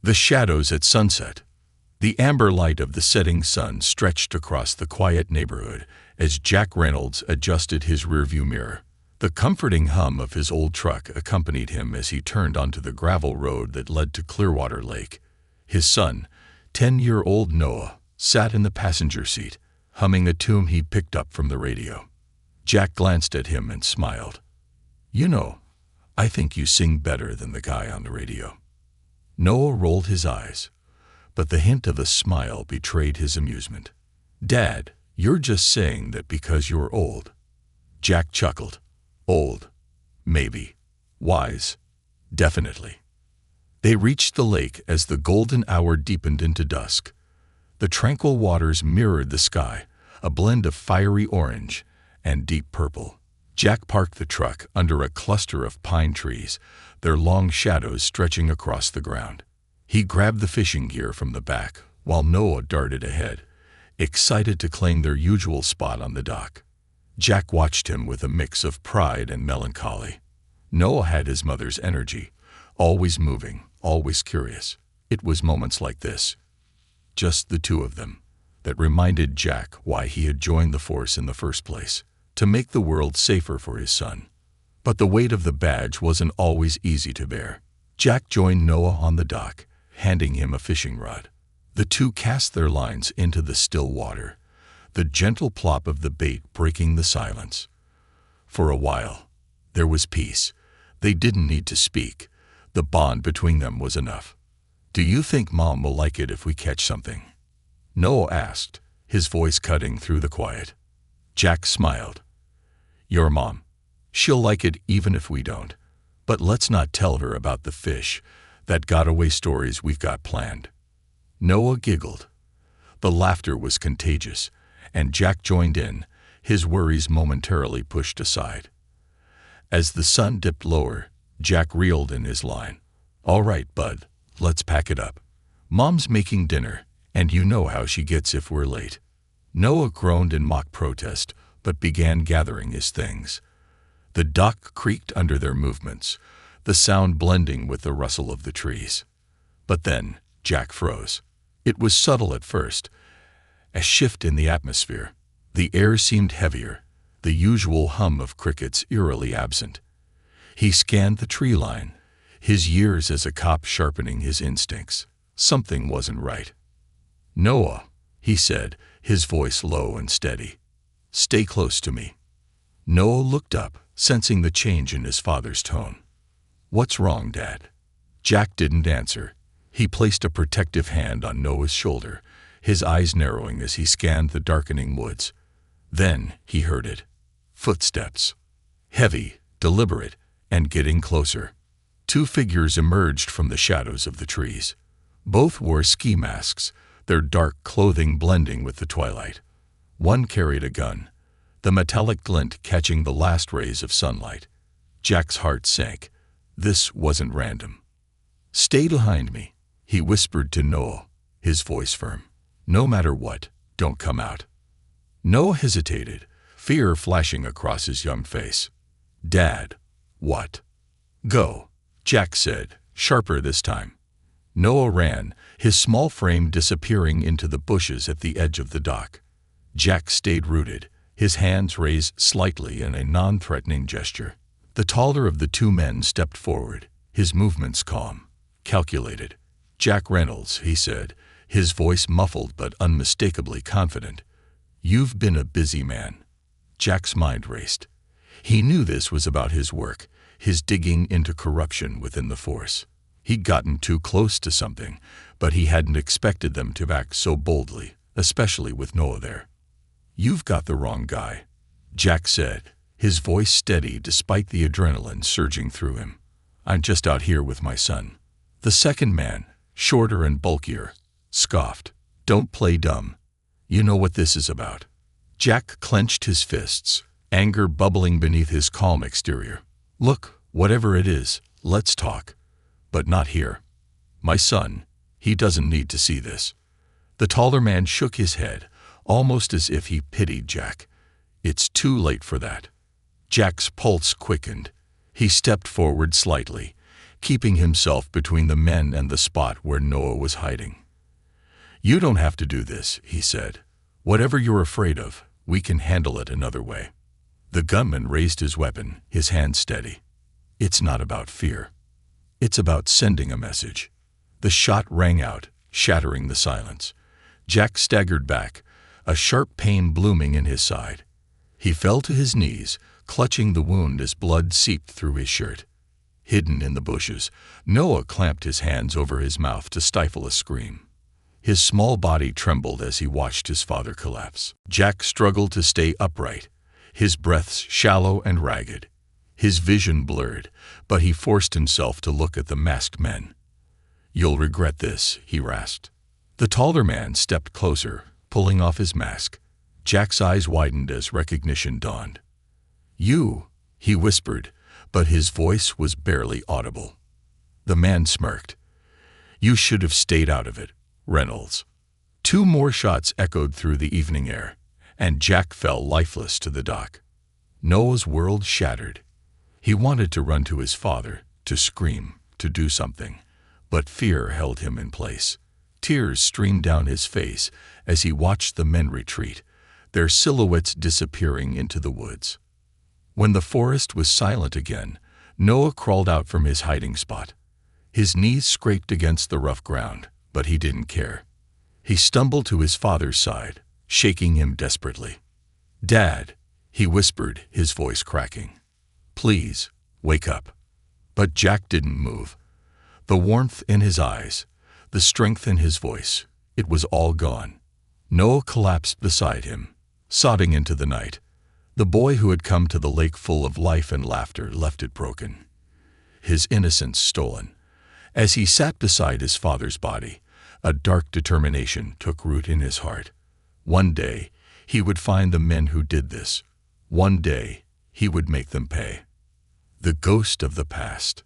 The shadows at sunset. The amber light of the setting sun stretched across the quiet neighborhood as Jack Reynolds adjusted his rearview mirror. The comforting hum of his old truck accompanied him as he turned onto the gravel road that led to Clearwater Lake. His son, 10-year-old Noah, sat in the passenger seat, humming a tune he picked up from the radio. Jack glanced at him and smiled. "You know, I think you sing better than the guy on the radio." Noah rolled his eyes, but the hint of a smile betrayed his amusement. "Dad, you're just saying that because you're old." Jack chuckled. "Old. Maybe. Wise. Definitely." They reached the lake as the golden hour deepened into dusk. The tranquil waters mirrored the sky, a blend of fiery orange and deep purple. Jack parked the truck under a cluster of pine trees, their long shadows stretching across the ground. He grabbed the fishing gear from the back, while Noah darted ahead, excited to claim their usual spot on the dock. Jack watched him with a mix of pride and melancholy. Noah had his mother's energy, always moving, always curious. It was moments like this, just the two of them, that reminded Jack why he had joined the force in the first place, to make the world safer for his son. But the weight of the badge wasn't always easy to bear. Jack joined Noah on the dock, handing him a fishing rod. The two cast their lines into the still water, the gentle plop of the bait breaking the silence. For a while, there was peace. They didn't need to speak. The bond between them was enough. "Do you think Mom will like it if we catch something?" Noah asked, his voice cutting through the quiet. Jack smiled. "Your mom. She'll like it even if we don't. But let's not tell her about the fish, that got-away stories we've got planned." Noah giggled. The laughter was contagious, and Jack joined in, his worries momentarily pushed aside. As the sun dipped lower, Jack reeled in his line. "All right, bud, let's pack it up. Mom's making dinner, and you know how she gets if we're late." Noah groaned in mock protest, but began gathering his things. The dock creaked under their movements, the sound blending with the rustle of the trees. But then Jack froze. It was subtle at first, a shift in the atmosphere. The air seemed heavier, the usual hum of crickets eerily absent. He scanned the tree line, his years as a cop sharpening his instincts. Something wasn't right. "Noah," he said, his voice low and steady. "Stay close to me." Noah looked up, sensing the change in his father's tone. "What's wrong, Dad?" Jack didn't answer. He placed a protective hand on Noah's shoulder, his eyes narrowing as he scanned the darkening woods. Then he heard it. Footsteps. Heavy, deliberate, and getting closer. Two figures emerged from the shadows of the trees. Both wore ski masks, their dark clothing blending with the twilight. One carried a gun, the metallic glint catching the last rays of sunlight. Jack's heart sank. This wasn't random. "Stay behind me," he whispered to Noah, his voice firm. "No matter what, don't come out." Noah hesitated, fear flashing across his young face. "Dad, what?" "Go," Jack said, sharper this time. Noah ran, his small frame disappearing into the bushes at the edge of the dock. Jack stayed rooted, his hands raised slightly in a non-threatening gesture. The taller of the two men stepped forward, his movements calm, calculated. "Jack Reynolds," he said, his voice muffled but unmistakably confident. "You've been a busy man." Jack's mind raced. He knew this was about his work, his digging into corruption within the force. He'd gotten too close to something, but he hadn't expected them to act so boldly, especially with Noah there. "You've got the wrong guy," Jack said, his voice steady despite the adrenaline surging through him. "I'm just out here with my son." The second man, shorter and bulkier, scoffed. "Don't play dumb. You know what this is about." Jack clenched his fists, anger bubbling beneath his calm exterior. "Look, whatever it is, let's talk. But not here. My son, he doesn't need to see this." The taller man shook his head, almost as if he pitied Jack. "It's too late for that." Jack's pulse quickened. He stepped forward slightly, keeping himself between the men and the spot where Noah was hiding. "You don't have to do this," he said. "Whatever you're afraid of, we can handle it another way." The gunman raised his weapon, his hand steady. "It's not about fear. It's about sending a message." The shot rang out, shattering the silence. Jack staggered back, a sharp pain blooming in his side. He fell to his knees, clutching the wound as blood seeped through his shirt. Hidden in the bushes, Noah clamped his hands over his mouth to stifle a scream. His small body trembled as he watched his father collapse. Jack struggled to stay upright, his breaths shallow and ragged. His vision blurred, but he forced himself to look at the masked men. "You'll regret this," he rasped. The taller man stepped closer, pulling off his mask. Jack's eyes widened as recognition dawned. "You," he whispered, but his voice was barely audible. The man smirked. "You should have stayed out of it, Reynolds." 2 more shots echoed through the evening air, and Jack fell lifeless to the dock. Noah's world shattered. He wanted to run to his father, to scream, to do something, but fear held him in place. Tears streamed down his face as he watched the men retreat, their silhouettes disappearing into the woods. When the forest was silent again, Noah crawled out from his hiding spot. His knees scraped against the rough ground, but he didn't care. He stumbled to his father's side, shaking him desperately. "Dad," he whispered, his voice cracking. "Please, wake up." But Jack didn't move. The warmth in his eyes, the strength in his voice, it was all gone. Noah collapsed beside him, sobbing into the night. The boy who had come to the lake full of life and laughter left it broken, his innocence stolen. As he sat beside his father's body, a dark determination took root in his heart. One day, he would find the men who did this. One day, he would make them pay. The ghost of the past.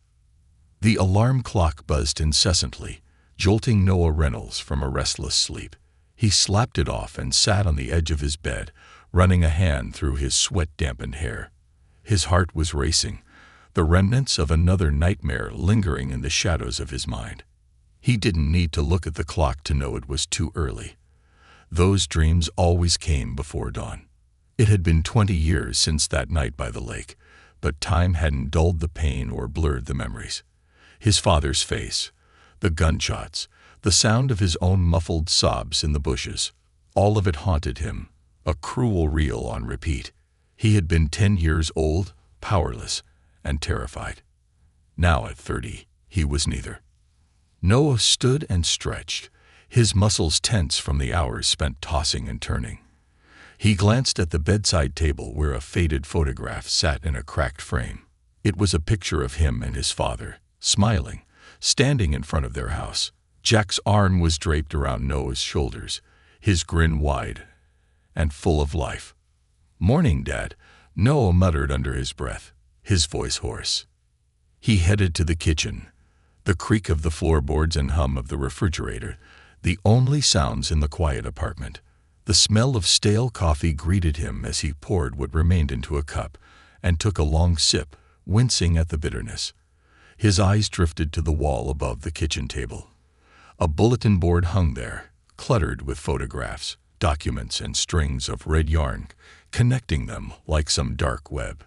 The alarm clock buzzed incessantly, jolting Noah Reynolds from a restless sleep. He slapped it off and sat on the edge of his bed, running a hand through his sweat-dampened hair. His heart was racing, the remnants of another nightmare lingering in the shadows of his mind. He didn't need to look at the clock to know it was too early. Those dreams always came before dawn. It had been 20 years since that night by the lake, but time hadn't dulled the pain or blurred the memories. His father's face, the gunshots, the sound of his own muffled sobs in the bushes, all of it haunted him, a cruel reel on repeat. He had been 10 years old, powerless, and terrified. Now at 30, he was neither. Noah stood and stretched, his muscles tense from the hours spent tossing and turning. He glanced at the bedside table where a faded photograph sat in a cracked frame. It was a picture of him and his father, smiling, standing in front of their house. Jack's arm was draped around Noah's shoulders, his grin wide and full of life. "Morning, Dad," Noah muttered under his breath, his voice hoarse. He headed to the kitchen, the creak of the floorboards and hum of the refrigerator, the only sounds in the quiet apartment. The smell of stale coffee greeted him as he poured what remained into a cup and took a long sip, wincing at the bitterness. His eyes drifted to the wall above the kitchen table. A bulletin board hung there, cluttered with photographs, documents, and strings of red yarn, connecting them like some dark web.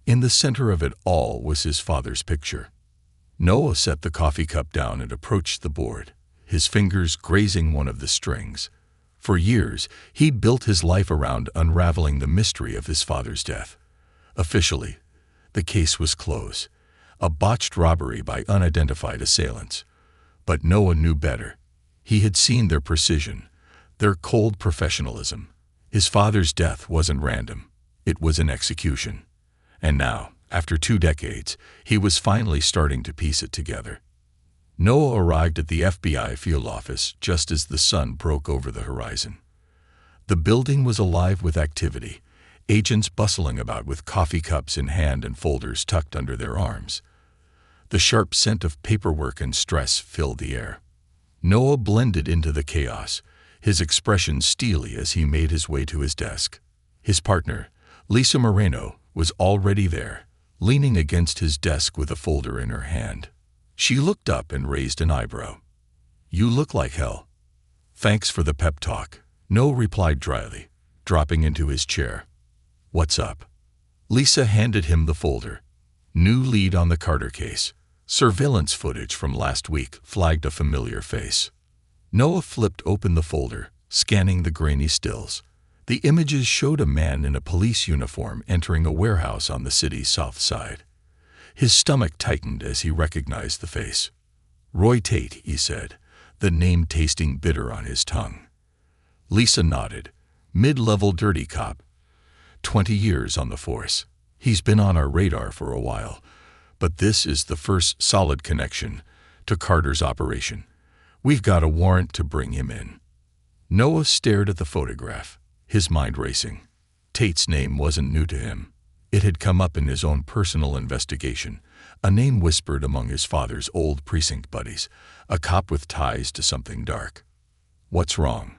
In the center of it all was his father's picture. Noah set the coffee cup down and approached the board, his fingers grazing one of the strings. For years, he'd built his life around unraveling the mystery of his father's death. Officially, the case was closed, a botched robbery by unidentified assailants. But Noah knew better. He had seen their precision, their cold professionalism. His father's death wasn't random. It was an execution. And now, after 2 decades, he was finally starting to piece it together. Noah arrived at the FBI field office just as the sun broke over the horizon. The building was alive with activity, agents bustling about with coffee cups in hand and folders tucked under their arms. The sharp scent of paperwork and stress filled the air. Noah blended into the chaos, his expression steely as he made his way to his desk. His partner, Lisa Moreno, was already there, leaning against his desk with a folder in her hand. She looked up and raised an eyebrow. "You look like hell." "Thanks for the pep talk," Noah replied dryly, dropping into his chair. "What's up?" Lisa handed him the folder. New lead on the Carter case. Surveillance footage from last week flagged a familiar face. Noah flipped open the folder, scanning the grainy stills. The images showed a man in a police uniform entering a warehouse on the city's south side. His stomach tightened as he recognized the face. "Roy Tate," he said, the name tasting bitter on his tongue. Lisa nodded. "Mid-level dirty cop. 20 years on the force. He's been on our radar for a while, but this is the first solid connection to Carter's operation. We've got a warrant to bring him in." Noah stared at the photograph, his mind racing. Tate's name wasn't new to him. It had come up in his own personal investigation, a name whispered among his father's old precinct buddies, a cop with ties to something dark. "What's wrong?"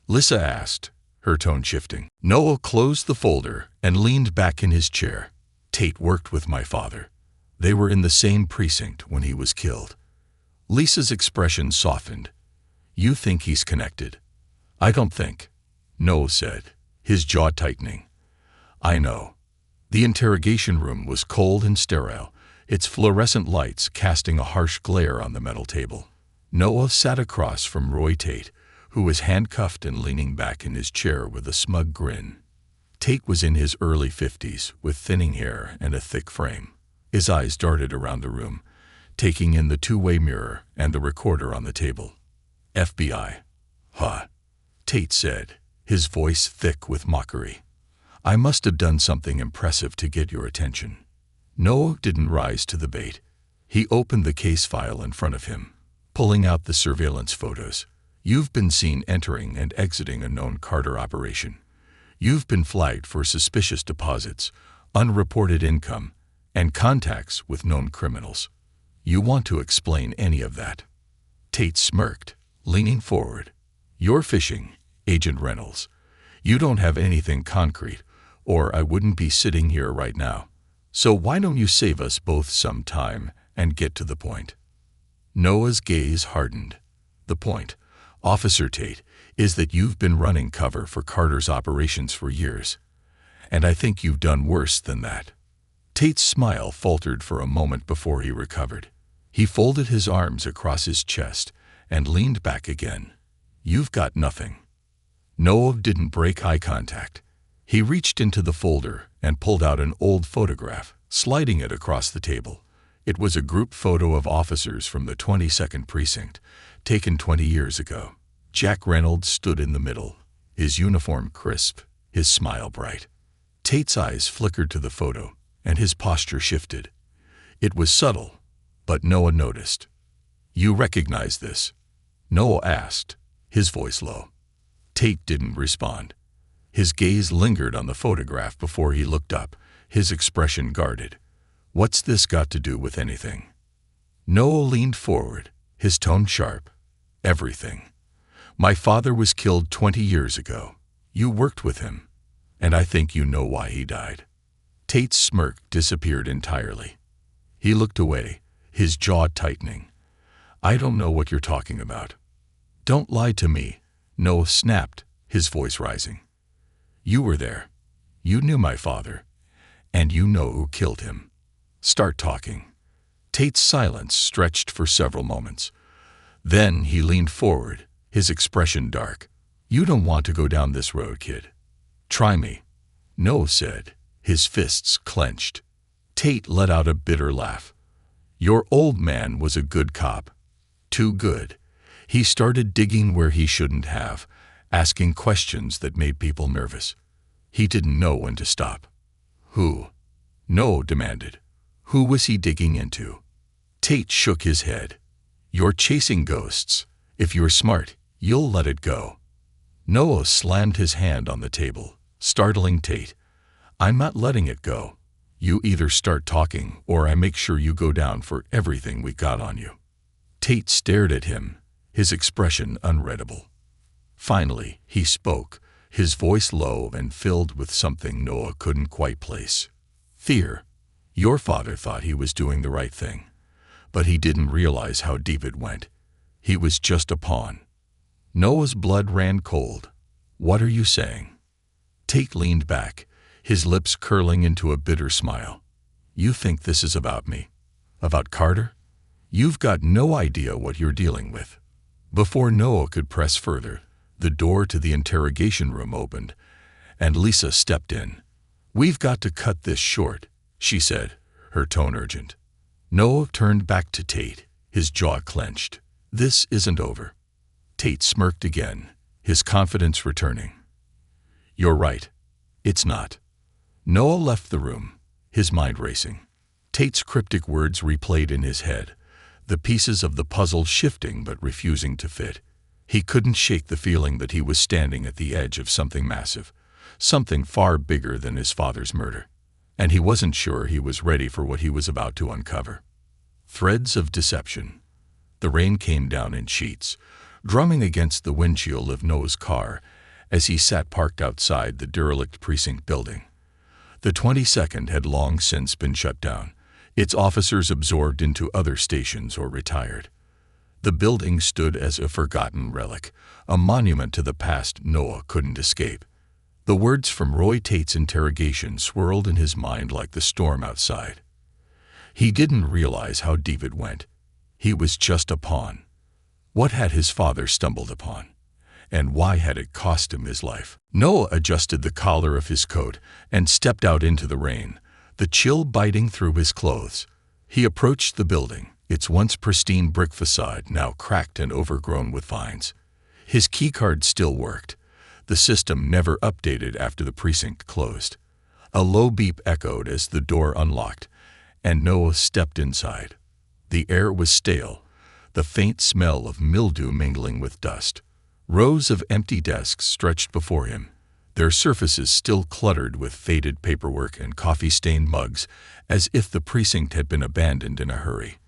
Lisa asked, her tone shifting. Noah closed the folder and leaned back in his chair. "Tate worked with my father. They were in the same precinct when he was killed." Lisa's expression softened. "You think he's connected?" "I don't think," Noah said, his jaw tightening. "I know." The interrogation room was cold and sterile, its fluorescent lights casting a harsh glare on the metal table. Noah sat across from Roy Tate, who was handcuffed and leaning back in his chair with a smug grin. Tate was in his early 50s, with thinning hair and a thick frame. His eyes darted around the room, taking in the two-way mirror and the recorder on the table. "FBI. Huh," Tate said, his voice thick with mockery. "I must have done something impressive to get your attention." Noah didn't rise to the bait. He opened the case file in front of him, pulling out the surveillance photos. "You've been seen entering and exiting a known Carter operation. You've been flagged for suspicious deposits, unreported income, and contacts with known criminals. You want to explain any of that?" Tate smirked, leaning forward. "You're fishing, Agent Reynolds. You don't have anything concrete, or I wouldn't be sitting here right now. So why don't you save us both some time and get to the point?" Noah's gaze hardened. "The point, Officer Tate, is that you've been running cover for Carter's operations for years. And I think you've done worse than that." Tate's smile faltered for a moment before he recovered. He folded his arms across his chest and leaned back again. "You've got nothing." Noah didn't break eye contact. He reached into the folder and pulled out an old photograph, sliding it across the table. It was a group photo of officers from the 22nd Precinct, taken 20 years ago. Jack Reynolds stood in the middle, his uniform crisp, his smile bright. Tate's eyes flickered to the photo, and his posture shifted. It was subtle, but Noah noticed. "You recognize this?" Noah asked, his voice low. Tate didn't respond. His gaze lingered on the photograph before he looked up, his expression guarded. "What's this got to do with anything?" Noah leaned forward, his tone sharp. "Everything. My father was killed 20 years ago. You worked with him, and I think you know why he died." Tate's smirk disappeared entirely. He looked away, his jaw tightening. "I don't know what you're talking about." "Don't lie to me," Noah snapped, his voice rising. "You were there. You knew my father, and you know who killed him. Start talking." Tate's silence stretched for several moments. Then he leaned forward, his expression dark. "You don't want to go down this road, kid." "Try me," Noah said, his fists clenched. Tate let out a bitter laugh. "Your old man was a good cop. Too good. He started digging where he shouldn't have, asking questions that made people nervous. He didn't know when to stop." "Who?" Noah demanded. "Who was he digging into?" Tate shook his head. "You're chasing ghosts. If you're smart, you'll let it go." Noah slammed his hand on the table, startling Tate. "I'm not letting it go. You either start talking or I make sure you go down for everything we got on you." Tate stared at him, his expression unreadable. Finally, he spoke, his voice low and filled with something Noah couldn't quite place. "Fear. Your father thought he was doing the right thing. but he didn't realize how deep it went. He was just a pawn. Noah's blood ran cold. "What are you saying?" Tate leaned back, his lips curling into a bitter smile. "You think this is about me? About Carter? You've got no idea what you're dealing with." Before Noah could press further, the door to the interrogation room opened, and Lisa stepped in. "We've got to cut this short," she said, her tone urgent. Noah turned back to Tate, his jaw clenched. "This isn't over." Tate smirked again, his confidence returning. "You're right. It's not." Noah left the room, his mind racing. Tate's cryptic words replayed in his head, the pieces of the puzzle shifting but refusing to fit. He couldn't shake the feeling that he was standing at the edge of something massive, something far bigger than his father's murder. And he wasn't sure he was ready for what he was about to uncover. Threads of deception. The rain came down in sheets, drumming against the windshield of Noah's car as he sat parked outside the derelict precinct building. The 22nd had long since been shut down, its officers absorbed into other stations or retired. The building stood as a forgotten relic, a monument to the past Noah couldn't escape. The words from Roy Tate's interrogation swirled in his mind like the storm outside. He didn't realize how deep it went. He was just a pawn. What had his father stumbled upon? And why had it cost him his life? Noah adjusted the collar of his coat and stepped out into the rain, the chill biting through his clothes. He approached the building, its once pristine brick facade now cracked and overgrown with vines. His keycard still worked, the system never updated after the precinct closed. A low beep echoed as the door unlocked, and Noah stepped inside. The air was stale, the faint smell of mildew mingling with dust. Rows of empty desks stretched before him, their surfaces still cluttered with faded paperwork and coffee-stained mugs, as if the precinct had been abandoned in a hurry.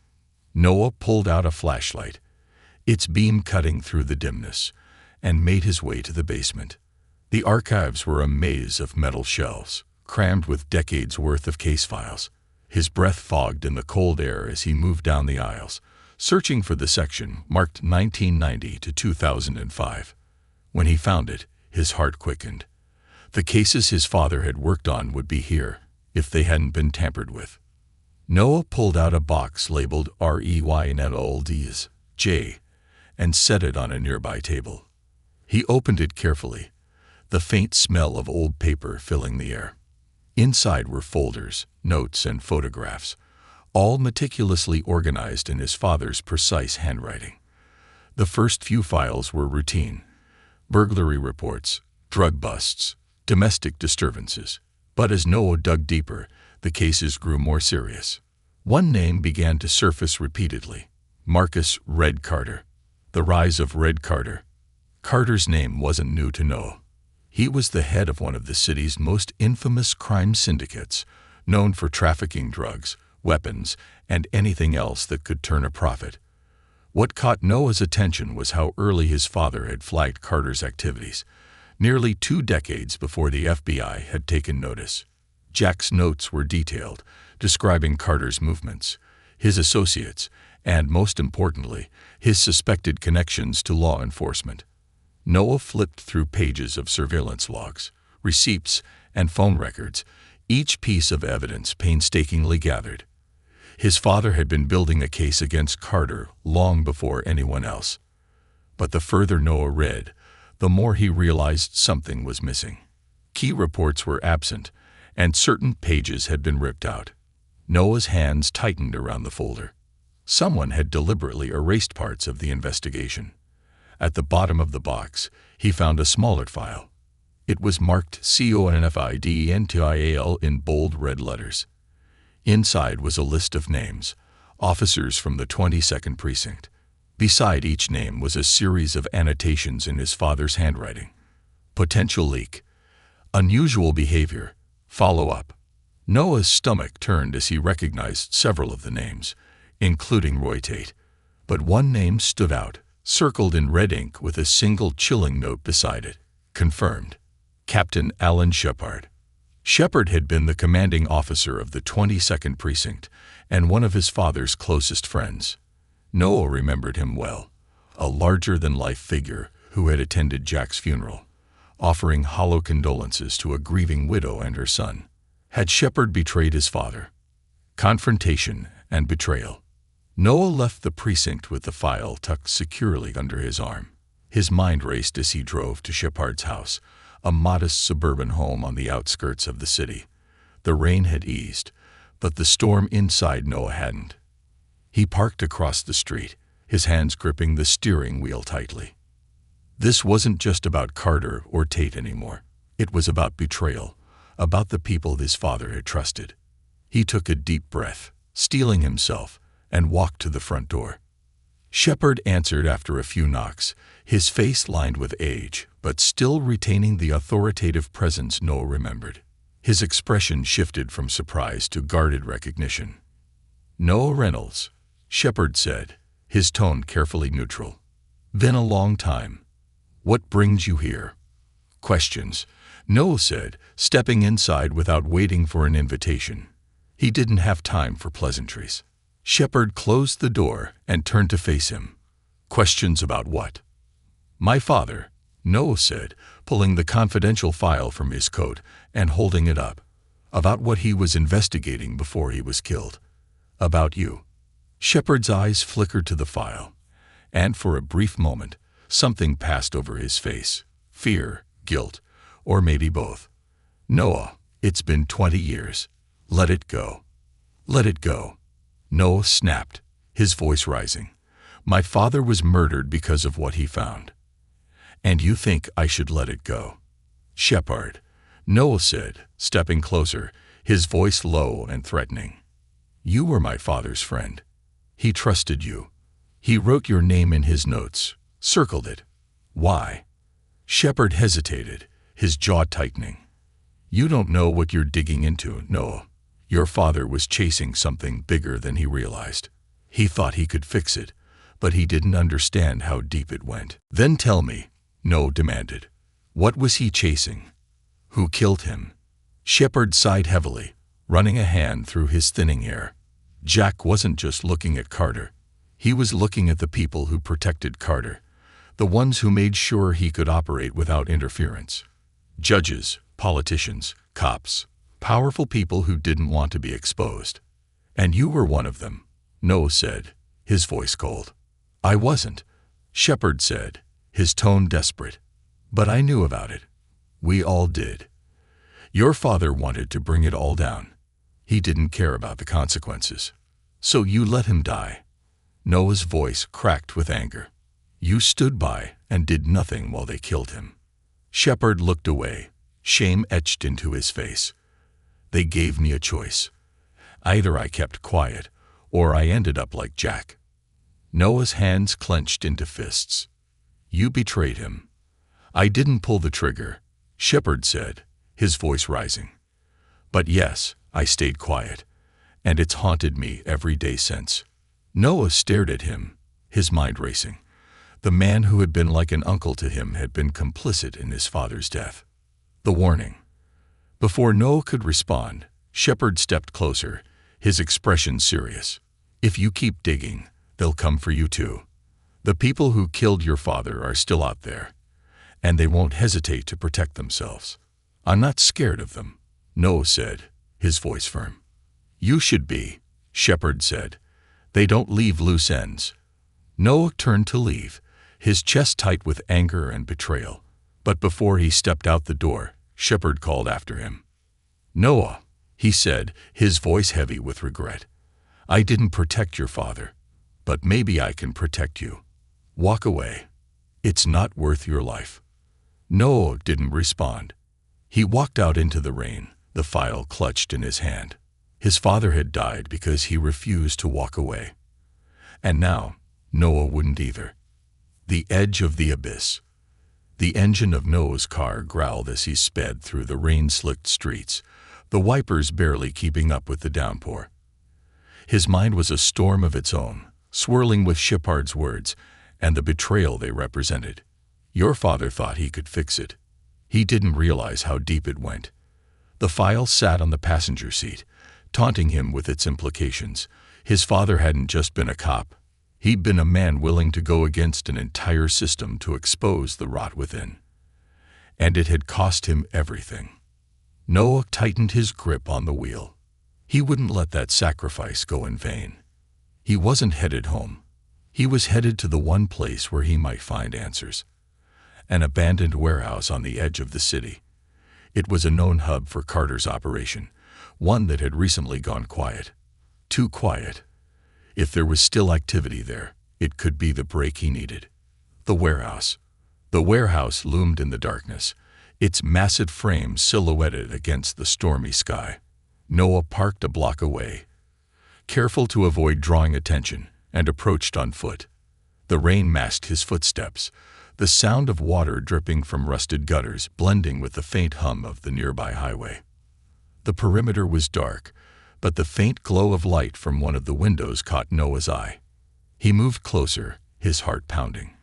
Noah pulled out a flashlight, its beam cutting through the dimness, and made his way to the basement. The archives were a maze of metal shelves, crammed with decades' worth of case files. His breath fogged in the cold air as he moved down the aisles, searching for the section marked 1990 to 2005. When he found it, his heart quickened. The cases his father had worked on would be here, if they hadn't been tampered with. Noah pulled out a box labeled REYNOLDS J and set it on a nearby table. He opened it carefully, the faint smell of old paper filling the air. Inside were folders, notes, and photographs, all meticulously organized in his father's precise handwriting. The first few files were routine: burglary reports, drug busts, domestic disturbances. But as Noah dug deeper, the cases grew more serious. One name began to surface repeatedly: Marcus "Red" Carter. The rise of Red Carter. Carter's name wasn't new to Noah. He was the head of one of the city's most infamous crime syndicates, known for trafficking drugs, weapons, and anything else that could turn a profit. What caught Noah's attention was how early his father had flagged Carter's activities, nearly 2 decades before the FBI had taken notice. Jack's notes were detailed, describing Carter's movements, his associates, and, most importantly, his suspected connections to law enforcement. Noah flipped through pages of surveillance logs, receipts, and phone records, each piece of evidence painstakingly gathered. His father had been building a case against Carter long before anyone else. But the further Noah read, the more he realized something was missing. Key reports were absent, and certain pages had been ripped out. Noah's hands tightened around the folder. Someone had deliberately erased parts of the investigation. At the bottom of the box, he found a smaller file. It was marked CONFIDENTIAL in bold red letters. Inside was a list of names, officers from the 22nd Precinct. Beside each name was a series of annotations in his father's handwriting. Potential leak. Unusual behavior. Follow-up. Noah's stomach turned as he recognized several of the names, including Roy Tate. But one name stood out, circled in red ink with a single chilling note beside it. Confirmed. Captain Alan Shepard. Shepard had been the commanding officer of the 22nd Precinct and one of his father's closest friends. Noah remembered him well, a larger-than-life figure who had attended Jack's funeral, offering hollow condolences to a grieving widow and her son. Had Shepard betrayed his father? Confrontation and betrayal. Noah left the precinct with the file tucked securely under his arm. His mind raced as he drove to Shepard's house, a modest suburban home on the outskirts of the city. The rain had eased, but the storm inside Noah hadn't. He parked across the street, his hands gripping the steering wheel tightly. This wasn't just about Carter or Tate anymore. It was about betrayal, about the people his father had trusted. He took a deep breath, steeling himself, and walked to the front door. Shepard answered after a few knocks, his face lined with age, but still retaining the authoritative presence Noah remembered. His expression shifted from surprise to guarded recognition. "Noah Reynolds," Shepard said, his tone carefully neutral. "Been a long time. What brings you here?" "Questions," Noah said, stepping inside without waiting for an invitation. He didn't have time for pleasantries. Shepard closed the door and turned to face him. "Questions about what?" "My father," Noah said, pulling the confidential file from his coat and holding it up. "About what he was investigating before he was killed. About you." Shepard's eyes flickered to the file, and for a brief moment, something passed over his face. Fear, guilt, or maybe both. "Noah, it's been 20 years. Let it go." "Let it go." Noah snapped, his voice rising. "My father was murdered because of what he found. And you think I should let it go?" "Shepard," Noah said, stepping closer, his voice low and threatening. "You were my father's friend. He trusted you. He wrote your name in his notes, circled it. Why?" Shepard hesitated, his jaw tightening. "You don't know what you're digging into, Noah. Your father was chasing something bigger than he realized. He thought he could fix it, but he didn't understand how deep it went." "Then tell me," Noah demanded. "What was he chasing? Who killed him?" Shepard sighed heavily, running a hand through his thinning hair. Jack wasn't just looking at Carter. He was looking at the people who protected Carter, the ones who made sure he could operate without interference. Judges, politicians, cops, powerful people who didn't want to be exposed. "And you were one of them," Noah said, his voice cold. "I wasn't," Shepard said, his tone desperate. "But I knew about it. We all did. Your father wanted to bring it all down. He didn't care about the consequences. So you let him die." Noah's voice cracked with anger. "You stood by and did nothing while they killed him." Shepard looked away, shame etched into his face. "They gave me a choice. Either I kept quiet, or I ended up like Jack." Noah's hands clenched into fists. "You betrayed him." "I didn't pull the trigger," Shepard said, his voice rising. "But yes, I stayed quiet, and it's haunted me every day since." Noah stared at him, his mind racing. The man who had been like an uncle to him had been complicit in his father's death. The warning. Before Noah could respond, Shepard stepped closer, his expression serious. "If you keep digging, they'll come for you too. The people who killed your father are still out there, and they won't hesitate to protect themselves." "I'm not scared of them," Noah said, his voice firm. "You should be," Shepard said. "They don't leave loose ends." Noah turned to leave, his chest tight with anger and betrayal. But before he stepped out the door, Shepard called after him. "Noah," he said, his voice heavy with regret. "I didn't protect your father, but maybe I can protect you. Walk away. It's not worth your life." Noah didn't respond. He walked out into the rain, the file clutched in his hand. His father had died because he refused to walk away. And now, Noah wouldn't either. The edge of the abyss. The engine of Noah's car growled as he sped through the rain-slicked streets, the wipers barely keeping up with the downpour. His mind was a storm of its own, swirling with Shepard's words and the betrayal they represented. Your father thought he could fix it. He didn't realize how deep it went. The file sat on the passenger seat, taunting him with its implications. His father hadn't just been a cop. He'd been a man willing to go against an entire system to expose the rot within. And it had cost him everything. Noah tightened his grip on the wheel. He wouldn't let that sacrifice go in vain. He wasn't headed home. He was headed to the one place where he might find answers. An abandoned warehouse on the edge of the city. It was a known hub for Carter's operation, one that had recently gone quiet. Too quiet. If there was still activity there, it could be the break he needed. The warehouse. The warehouse loomed in the darkness, its massive frame silhouetted against the stormy sky. Noah parked a block away, careful to avoid drawing attention, and approached on foot. The rain masked his footsteps, the sound of water dripping from rusted gutters blending with the faint hum of the nearby highway. The perimeter was dark, but the faint glow of light from one of the windows caught Noah's eye. He moved closer, his heart pounding.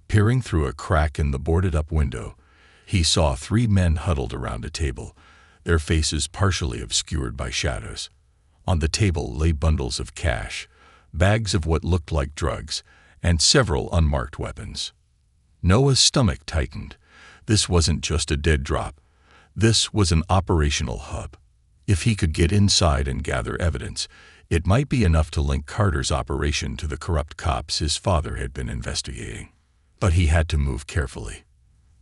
Peering through a crack in the boarded-up window, he saw 3 men huddled around a table, their faces partially obscured by shadows. On the table lay bundles of cash, bags of what looked like drugs, and several unmarked weapons. Noah's stomach tightened. This wasn't just a dead drop. This was an operational hub. If he could get inside and gather evidence, it might be enough to link Carter's operation to the corrupt cops his father had been investigating. But he had to move carefully.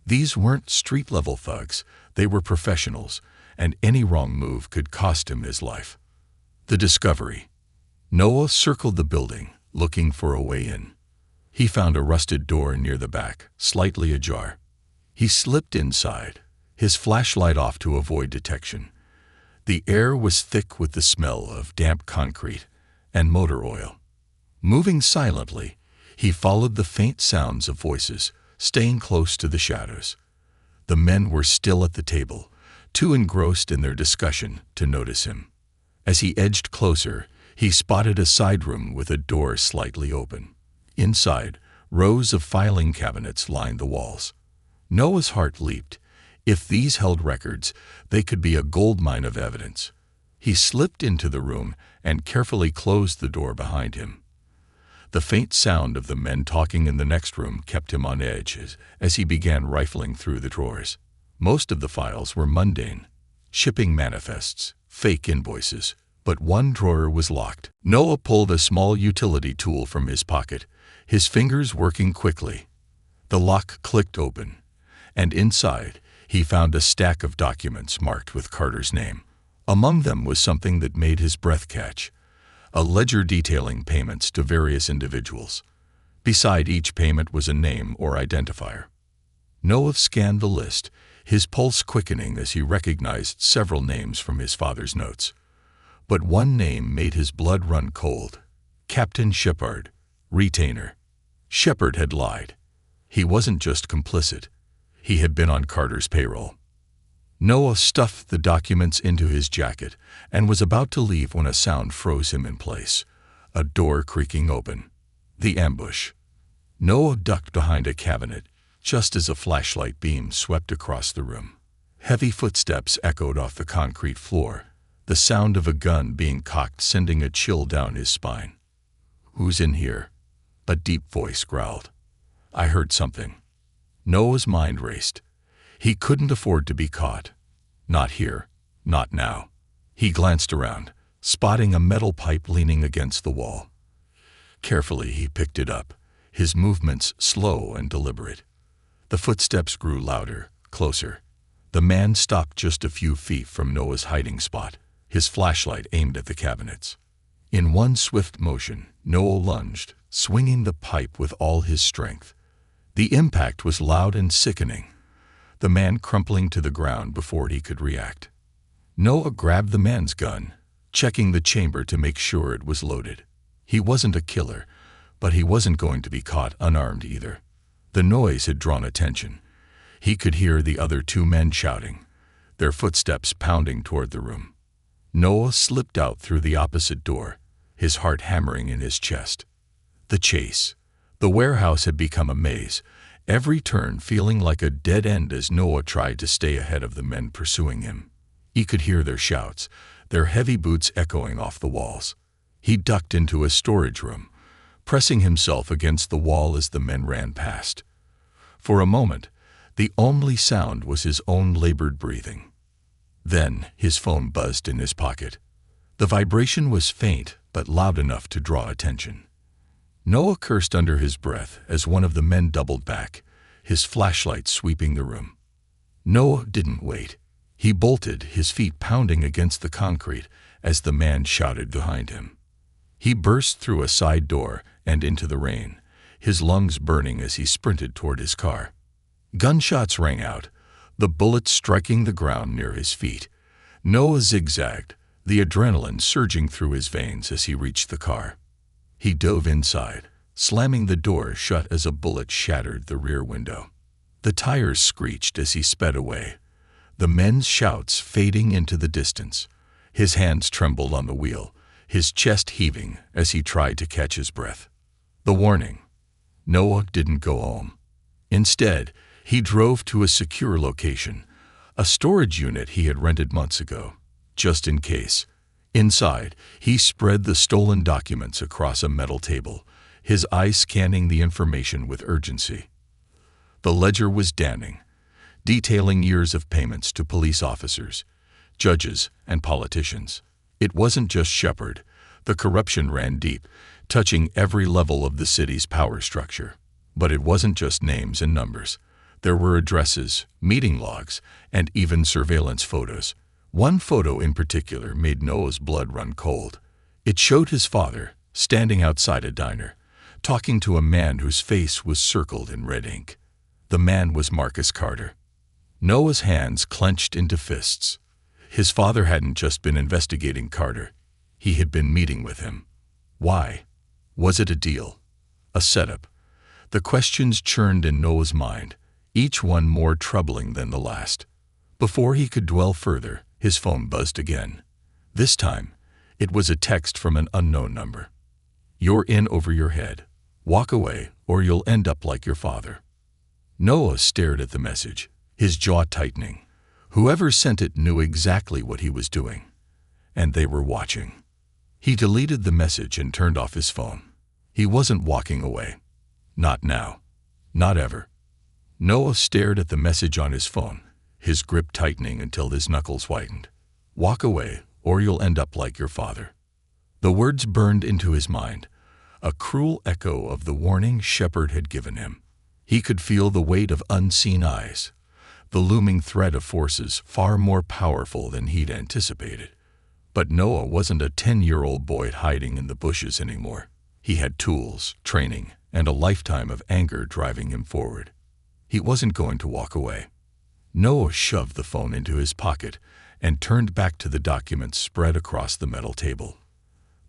These weren't street-level thugs. They were professionals, and any wrong move could cost him his life. The discovery. Noah circled the building, looking for a way in. He found a rusted door near the back, slightly ajar. He slipped inside, his flashlight off to avoid detection. The air was thick with the smell of damp concrete and motor oil. Moving silently, he followed the faint sounds of voices, staying close to the shadows. The men were still at the table, too engrossed in their discussion to notice him. As he edged closer, he spotted a side room with a door slightly open. Inside, rows of filing cabinets lined the walls. Noah's heart leaped. If these held records, they could be a goldmine of evidence. He slipped into the room and carefully closed the door behind him. The faint sound of the men talking in the next room kept him on edge as he began rifling through the drawers. Most of the files were mundane, shipping manifests, fake invoices, but one drawer was locked. Noah pulled a small utility tool from his pocket, his fingers working quickly. The lock clicked open, and inside, he found a stack of documents marked with Carter's name. Among them was something that made his breath catch, a ledger detailing payments to various individuals. Beside each payment was a name or identifier. Noah scanned the list, his pulse quickening as he recognized several names from his father's notes. But one name made his blood run cold. Captain Shepard, retainer. Shepard had lied. He wasn't just complicit. He had been on Carter's payroll. Noah stuffed the documents into his jacket and was about to leave when a sound froze him in place. A door creaking open. The ambush. Noah ducked behind a cabinet, just as a flashlight beam swept across the room. Heavy footsteps echoed off the concrete floor, the sound of a gun being cocked sending a chill down his spine. "Who's in here?" A deep voice growled. "I heard something." Noah's mind raced. He couldn't afford to be caught. Not here. Not now. He glanced around, spotting a metal pipe leaning against the wall. Carefully, he picked it up, his movements slow and deliberate. The footsteps grew louder, closer. The man stopped just a few feet from Noah's hiding spot, his flashlight aimed at the cabinets. In one swift motion, Noah lunged, swinging the pipe with all his strength. The impact was loud and sickening, the man crumpling to the ground before he could react. Noah grabbed the man's gun, checking the chamber to make sure it was loaded. He wasn't a killer, but he wasn't going to be caught unarmed either. The noise had drawn attention. He could hear the other 2 men shouting, their footsteps pounding toward the room. Noah slipped out through the opposite door, his heart hammering in his chest. The chase. The warehouse had become a maze, every turn feeling like a dead end as Noah tried to stay ahead of the men pursuing him. He could hear their shouts, their heavy boots echoing off the walls. He ducked into a storage room, pressing himself against the wall as the men ran past. For a moment, the only sound was his own labored breathing. Then his phone buzzed in his pocket. The vibration was faint but loud enough to draw attention. Noah cursed under his breath as one of the men doubled back, his flashlight sweeping the room. Noah didn't wait. He bolted, his feet pounding against the concrete as the man shouted behind him. He burst through a side door and into the rain, his lungs burning as he sprinted toward his car. Gunshots rang out, the bullets striking the ground near his feet. Noah zigzagged, the adrenaline surging through his veins as he reached the car. He dove inside, slamming the door shut as a bullet shattered the rear window. The tires screeched as he sped away, the men's shouts fading into the distance. His hands trembled on the wheel, his chest heaving as he tried to catch his breath. The warning. Noah didn't go home. Instead, he drove to a secure location, a storage unit he had rented months ago, just in case. Inside, he spread the stolen documents across a metal table, his eyes scanning the information with urgency. The ledger was damning, detailing years of payments to police officers, judges, and politicians. It wasn't just Shepard. The corruption ran deep, touching every level of the city's power structure. But it wasn't just names and numbers. There were addresses, meeting logs, and even surveillance photos. One photo in particular made Noah's blood run cold. It showed his father, standing outside a diner, talking to a man whose face was circled in red ink. The man was Marcus Carter. Noah's hands clenched into fists. His father hadn't just been investigating Carter. He had been meeting with him. Why? Was it a deal? A setup? The questions churned in Noah's mind, each one more troubling than the last. Before he could dwell further, his phone buzzed again. This time, it was a text from an unknown number. "You're in over your head. Walk away, or you'll end up like your father." Noah stared at the message, his jaw tightening. Whoever sent it knew exactly what he was doing, and they were watching. He deleted the message and turned off his phone. He wasn't walking away. Not now. Not ever. Noah stared at the message on his phone, his grip tightening until his knuckles whitened. "Walk away, or you'll end up like your father." The words burned into his mind, a cruel echo of the warning Shepard had given him. He could feel the weight of unseen eyes, the looming threat of forces far more powerful than he'd anticipated. But Noah wasn't a 10-year-old boy hiding in the bushes anymore. He had tools, training, and a lifetime of anger driving him forward. He wasn't going to walk away. Noah shoved the phone into his pocket and turned back to the documents spread across the metal table.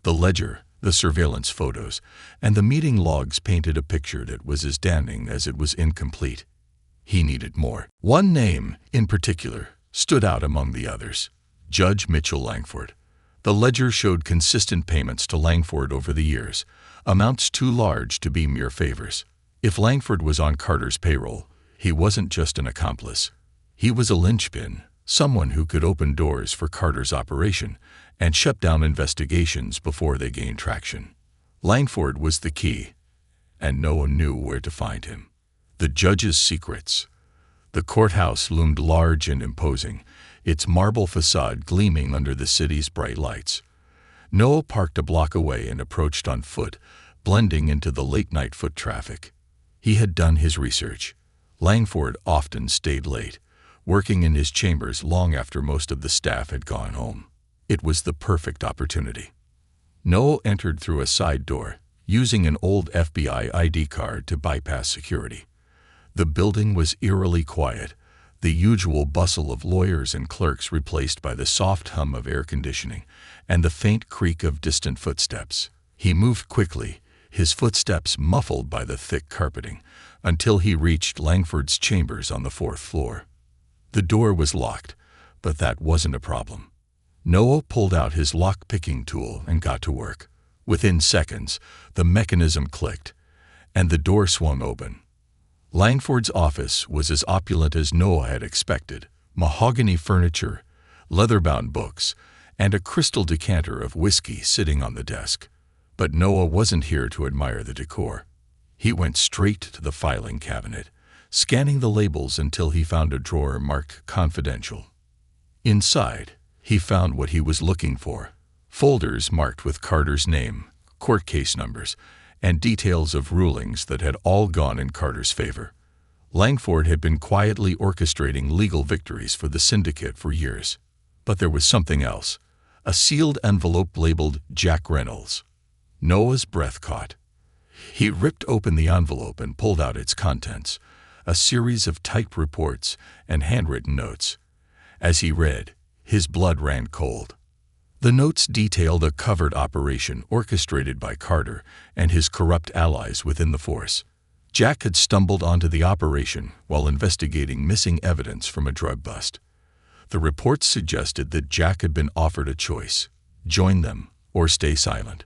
The ledger, the surveillance photos, and the meeting logs painted a picture that was as damning as it was incomplete. He needed more. One name, in particular, stood out among the others: Judge Mitchell Langford. The ledger showed consistent payments to Langford over the years, amounts too large to be mere favors. If Langford was on Carter's payroll, he wasn't just an accomplice. He was a linchpin, someone who could open doors for Carter's operation and shut down investigations before they gained traction. Langford was the key, and no one knew where to find him. The judge's secrets. The courthouse loomed large and imposing, its marble facade gleaming under the city's bright lights. Noah parked a block away and approached on foot, blending into the late-night foot traffic. He had done his research. Langford often stayed late, working in his chambers long after most of the staff had gone home. It was the perfect opportunity. Noah entered through a side door, using an old FBI ID card to bypass security. The building was eerily quiet, the usual bustle of lawyers and clerks replaced by the soft hum of air conditioning and the faint creak of distant footsteps. He moved quickly, his footsteps muffled by the thick carpeting, until he reached Langford's chambers on the 4th floor. The door was locked, but that wasn't a problem. Noah pulled out his lock-picking tool and got to work. Within seconds, the mechanism clicked, and the door swung open. Langford's office was as opulent as Noah had expected: mahogany furniture, leather-bound books, and a crystal decanter of whiskey sitting on the desk. But Noah wasn't here to admire the decor. He went straight to the filing cabinet, scanning the labels until he found a drawer marked confidential. Inside, he found what he was looking for: folders marked with Carter's name, court case numbers, and details of rulings that had all gone in Carter's favor. Langford had been quietly orchestrating legal victories for the syndicate for years. But there was something else: a sealed envelope labeled Jack Reynolds. Noah's breath caught. He ripped open the envelope and pulled out its contents, a series of typed reports and handwritten notes. As he read, his blood ran cold. The notes detailed a covert operation orchestrated by Carter and his corrupt allies within the force. Jack had stumbled onto the operation while investigating missing evidence from a drug bust. The reports suggested that Jack had been offered a choice: join them or stay silent.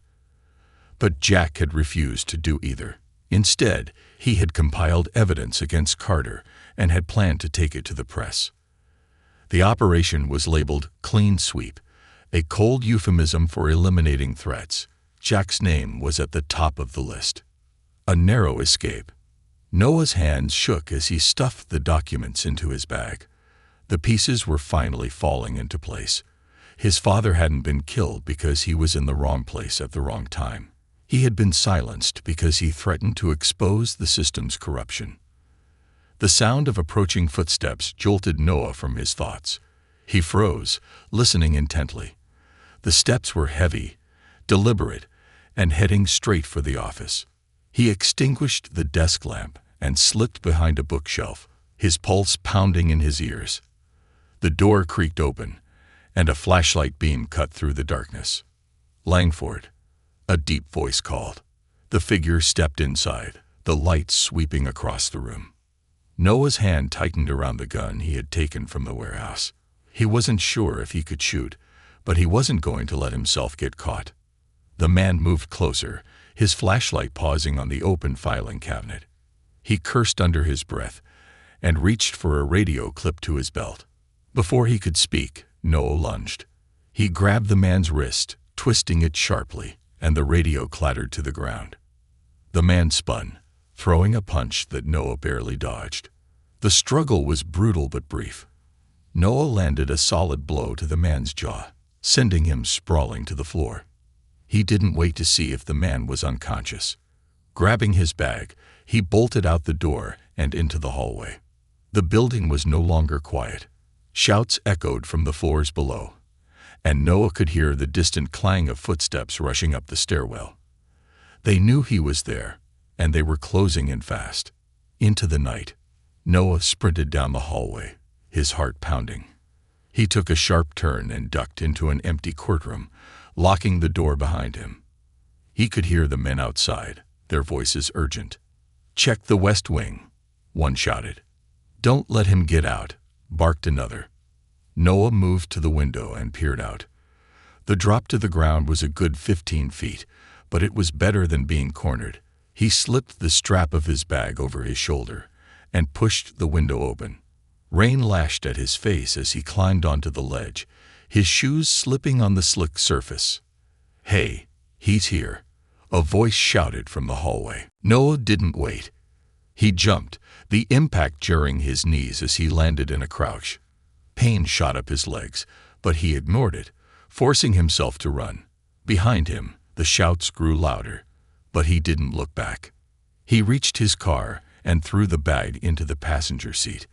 But Jack had refused to do either. Instead, he had compiled evidence against Carter and had planned to take it to the press. The operation was labeled Clean Sweep, a cold euphemism for eliminating threats. Jack's name was at the top of the list. A narrow escape. Noah's hands shook as he stuffed the documents into his bag. The pieces were finally falling into place. His father hadn't been killed because he was in the wrong place at the wrong time. He had been silenced because he threatened to expose the system's corruption. The sound of approaching footsteps jolted Noah from his thoughts. He froze, listening intently. The steps were heavy, deliberate, and heading straight for the office. He extinguished the desk lamp and slipped behind a bookshelf, his pulse pounding in his ears. The door creaked open, and a flashlight beam cut through the darkness. "Langford," a deep voice called. The figure stepped inside, the light sweeping across the room. Noah's hand tightened around the gun he had taken from the warehouse. He wasn't sure if he could shoot, but he wasn't going to let himself get caught. The man moved closer, his flashlight pausing on the open filing cabinet. He cursed under his breath and reached for a radio clipped to his belt. Before he could speak, Noah lunged. He grabbed the man's wrist, twisting it sharply, and the radio clattered to the ground. The man spun, throwing a punch that Noah barely dodged. The struggle was brutal but brief. Noah landed a solid blow to the man's jaw, sending him sprawling to the floor. He didn't wait to see if the man was unconscious. Grabbing his bag, he bolted out the door and into the hallway. The building was no longer quiet. Shouts echoed from the floors below, and Noah could hear the distant clang of footsteps rushing up the stairwell. They knew he was there, and they were closing in fast. Into the night, Noah sprinted down the hallway, his heart pounding. He took a sharp turn and ducked into an empty courtroom, locking the door behind him. He could hear the men outside, their voices urgent. "Check the West Wing," one shouted. "Don't let him get out," barked another. Noah moved to the window and peered out. The drop to the ground was a good 15 feet, but it was better than being cornered. He slipped the strap of his bag over his shoulder and pushed the window open. Rain lashed at his face as he climbed onto the ledge, his shoes slipping on the slick surface. "Hey, he's here," a voice shouted from the hallway. Noah didn't wait. He jumped, the impact jarring his knees as he landed in a crouch. Pain shot up his legs, but he ignored it, forcing himself to run. Behind him, the shouts grew louder, but he didn't look back. He reached his car and threw the bag into the passenger seat,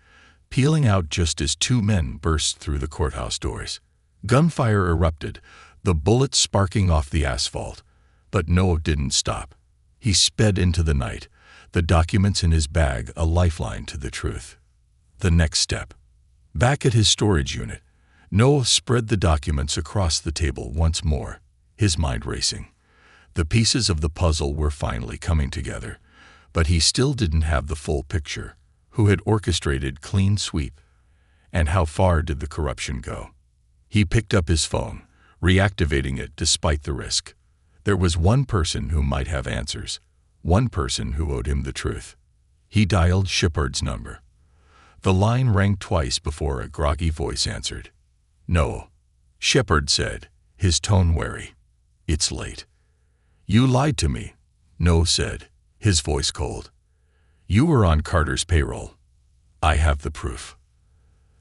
peeling out just as two men burst through the courthouse doors. Gunfire erupted, the bullets sparking off the asphalt, but Noah didn't stop. He sped into the night, the documents in his bag a lifeline to the truth. The next step. Back at his storage unit, Noah spread the documents across the table once more, his mind racing. The pieces of the puzzle were finally coming together, but he still didn't have the full picture. Who had orchestrated Clean Sweep? And how far did the corruption go? He picked up his phone, reactivating it despite the risk. There was one person who might have answers, one person who owed him the truth. He dialed Shepard's number. The line rang twice before a groggy voice answered. No, Shepard said, his tone wary. It's late. You lied to me, No said, his voice cold. You were on Carter's payroll. I have the proof.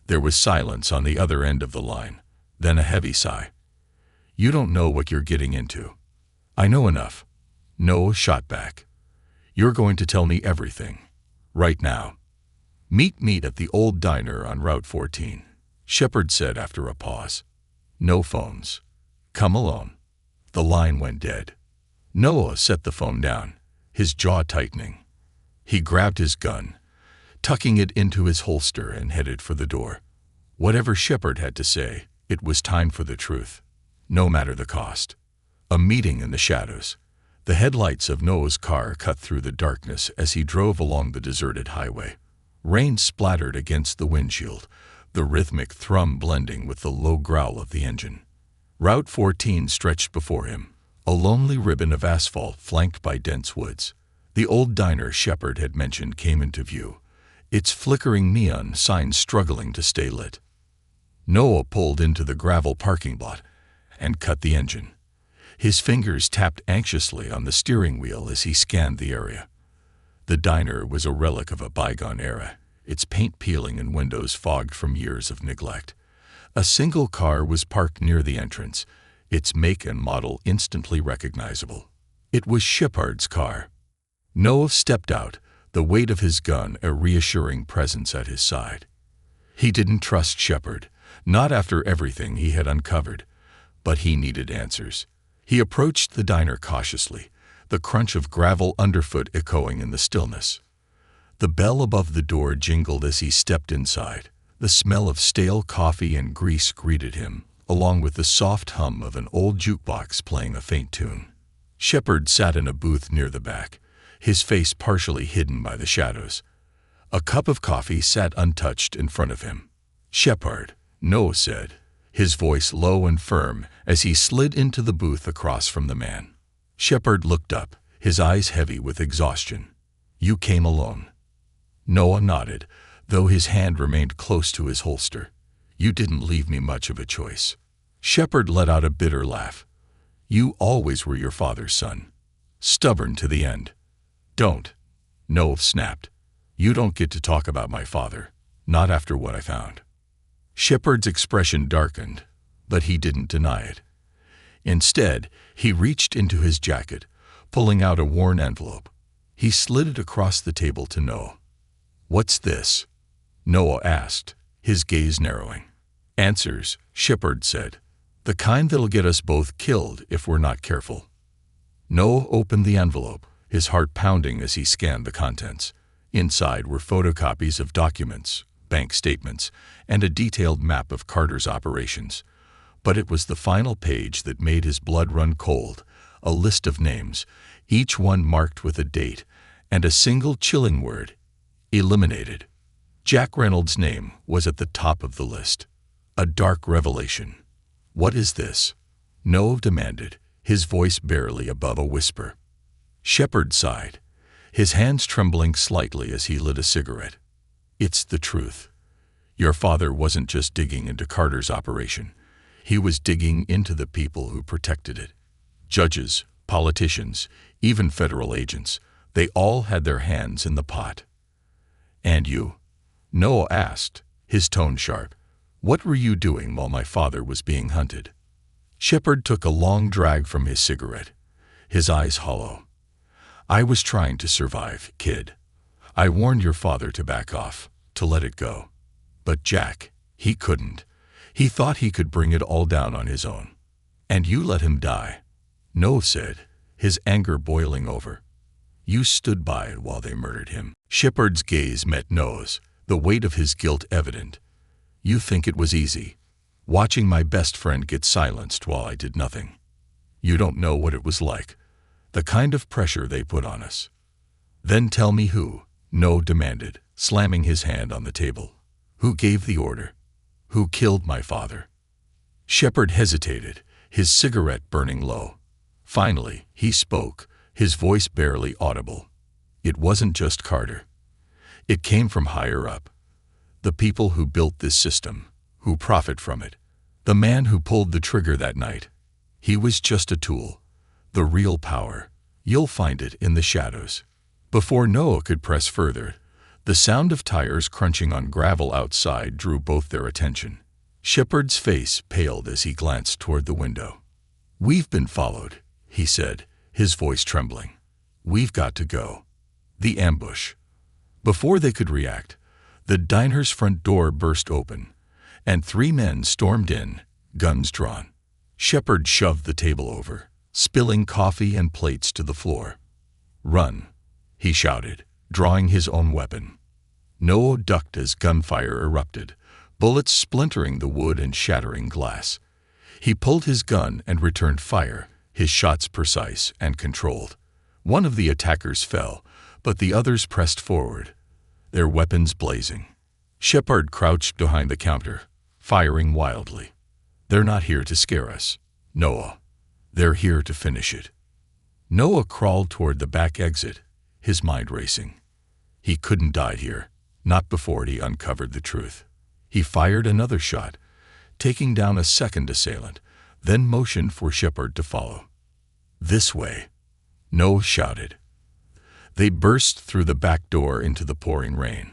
There was silence on the other end of the line, then a heavy sigh. You don't know what you're getting into. I know enough. No shot back. You're going to tell me everything. Right now. Meet at the old diner on Route 14, Shepard said after a pause. No phones. Come alone. The line went dead. Noah set the phone down, his jaw tightening. He grabbed his gun, tucking it into his holster, and headed for the door. Whatever Shepard had to say, it was time for the truth, no matter the cost. A meeting in the shadows. The headlights of Noah's car cut through the darkness as he drove along the deserted highway. Rain splattered against the windshield, the rhythmic thrum blending with the low growl of the engine. Route 14 stretched before him, a lonely ribbon of asphalt flanked by dense woods. The old diner Shepard had mentioned came into view, its flickering neon signs struggling to stay lit. Noah pulled into the gravel parking lot and cut the engine. His fingers tapped anxiously on the steering wheel as he scanned the area. The diner was a relic of a bygone era, its paint peeling and windows fogged from years of neglect. A single car was parked near the entrance, its make and model instantly recognizable. It was Shepard's car. Noah stepped out, the weight of his gun a reassuring presence at his side. He didn't trust Shepard, not after everything he had uncovered, but he needed answers. He approached the diner cautiously, the crunch of gravel underfoot echoing in the stillness. The bell above the door jingled as he stepped inside. The smell of stale coffee and grease greeted him, along with the soft hum of an old jukebox playing a faint tune. Shepard sat in a booth near the back, his face partially hidden by the shadows. A cup of coffee sat untouched in front of him. "Shepard," Noah said, his voice low and firm as he slid into the booth across from the man. Shepard looked up, his eyes heavy with exhaustion. "You came alone." Noah nodded, though his hand remained close to his holster. "You didn't leave me much of a choice." Shepard let out a bitter laugh. "You always were your father's son. Stubborn to the end." "Don't," Noah snapped. "You don't get to talk about my father, not after what I found." Shepard's expression darkened, but he didn't deny it. Instead, he reached into his jacket, pulling out a worn envelope. He slid it across the table to Noah. "What's this?" Noah asked, his gaze narrowing. "Answers," Shepard said. "The kind that'll get us both killed if we're not careful." Noah opened the envelope, his heart pounding as he scanned the contents. Inside were photocopies of documents, bank statements, and a detailed map of Carter's operations. But it was the final page that made his blood run cold, a list of names, each one marked with a date, and a single chilling word: eliminated. Jack Reynolds' name was at the top of the list. A dark revelation. "What is this?" Noah demanded, his voice barely above a whisper. Shepard sighed, his hands trembling slightly as he lit a cigarette. "It's the truth. Your father wasn't just digging into Carter's operation. He was digging into the people who protected it. Judges, politicians, even federal agents. They all had their hands in the pot." "And you?" Noah asked, his tone sharp. "What were you doing while my father was being hunted?" Shepard took a long drag from his cigarette, his eyes hollow. "I was trying to survive, kid. I warned your father to back off, to let it go. But Jack, he couldn't. He thought he could bring it all down on his own. And you let him die," Noah said, his anger boiling over. "You stood by it while they murdered him." Shepard's gaze met Noah's, the weight of his guilt evident. "You think it was easy, watching my best friend get silenced while I did nothing. You don't know what it was like, the kind of pressure they put on us." "Then tell me who," Noah demanded, slamming his hand on the table. "Who gave the order? Who killed my father?" Shepard hesitated, his cigarette burning low. Finally, he spoke, his voice barely audible. "It wasn't just Carter. It came from higher up. The people who built this system, who profit from it. The man who pulled the trigger that night. He was just a tool. The real power. You'll find it in the shadows. Before Noah could press further, the sound of tires crunching on gravel outside drew both their attention. Shepard's face paled as he glanced toward the window. "We've been followed," he said, his voice trembling. "We've got to go." The ambush. Before they could react, the diner's front door burst open, and 3 men stormed in, guns drawn. Shepard shoved the table over, spilling coffee and plates to the floor. "Run," he shouted, drawing his own weapon. Noah ducked as gunfire erupted, bullets splintering the wood and shattering glass. He pulled his gun and returned fire, his shots precise and controlled. One of the attackers fell, but the others pressed forward, their weapons blazing. Shepard crouched behind the counter, firing wildly. "They're not here to scare us, Noah. They're here to finish it." Noah crawled toward the back exit, his mind racing. He couldn't die here, not before he uncovered the truth. He fired another shot, taking down a second assailant, then motioned for Shepard to follow. "This way," Noah shouted. They burst through the back door into the pouring rain.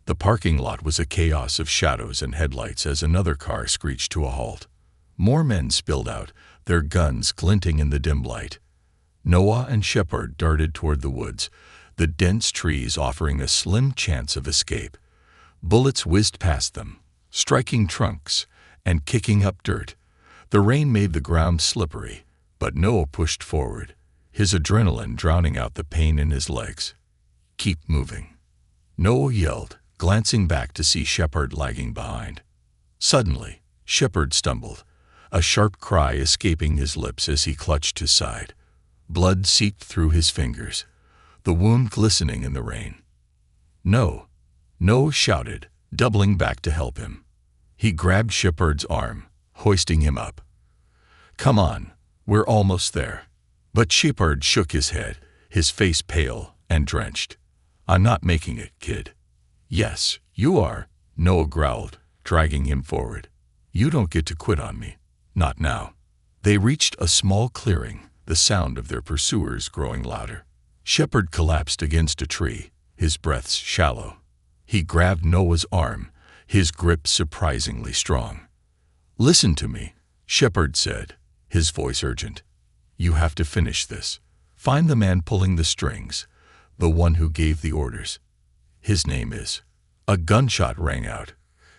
The parking lot was a chaos of shadows and headlights as another car screeched to a halt. More men spilled out, their guns glinting in the dim light. Noah and Shepard darted toward the woods, the dense trees offering a slim chance of escape. Bullets whizzed past them, striking trunks and kicking up dirt. The rain made the ground slippery, but Noah pushed forward, his adrenaline drowning out the pain in his legs. "Keep moving," Noah yelled, glancing back to see Shepard lagging behind. Suddenly, Shepard stumbled, a sharp cry escaping his lips as he clutched his side. Blood seeped through his fingers, the wound glistening in the rain. "No," Noah shouted, doubling back to help him. He grabbed Shepard's arm, hoisting him up. "Come on, we're almost there." But Shepard shook his head, his face pale and drenched. "I'm not making it, kid." "Yes, you are," Noah growled, dragging him forward. "You don't get to quit on me. Not now." They reached a small clearing, the sound of their pursuers growing louder. Shepard collapsed against a tree, his breaths shallow. He grabbed Noah's arm, his grip surprisingly strong. "Listen to me," Shepard said, his voice urgent. "You have to finish this. Find the man pulling the strings, the one who gave the orders. His name is—" A gunshot rang out,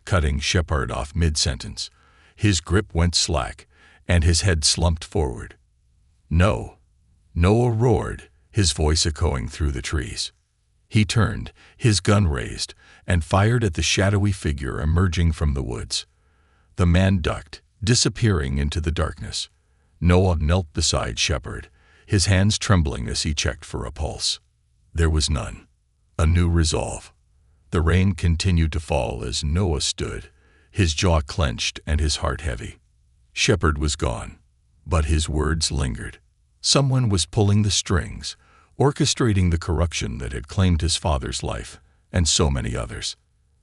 cutting Shepard off mid-sentence. His grip went slack, and his head slumped forward. "No," Noah roared, his voice echoing through the trees. He turned, his gun raised, and fired at the shadowy figure emerging from the woods. The man ducked, disappearing into the darkness. Noah knelt beside Shepard, his hands trembling as he checked for a pulse. There was none. A new resolve. The rain continued to fall as Noah stood, his jaw clenched and his heart heavy. Shepard was gone, but his words lingered. Someone was pulling the strings, orchestrating the corruption that had claimed his father's life, and so many others.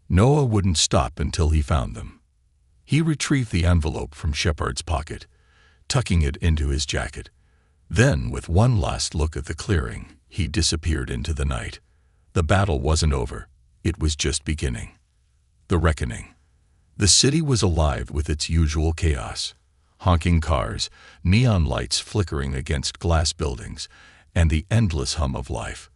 Noah wouldn't stop until he found them. He retrieved the envelope from Shepard's pocket, tucking it into his jacket. Then, with one last look at the clearing, he disappeared into the night. The battle wasn't over. It was just beginning. The reckoning. The city was alive with its usual chaos. Honking cars, neon lights flickering against glass buildings, and the endless hum of life.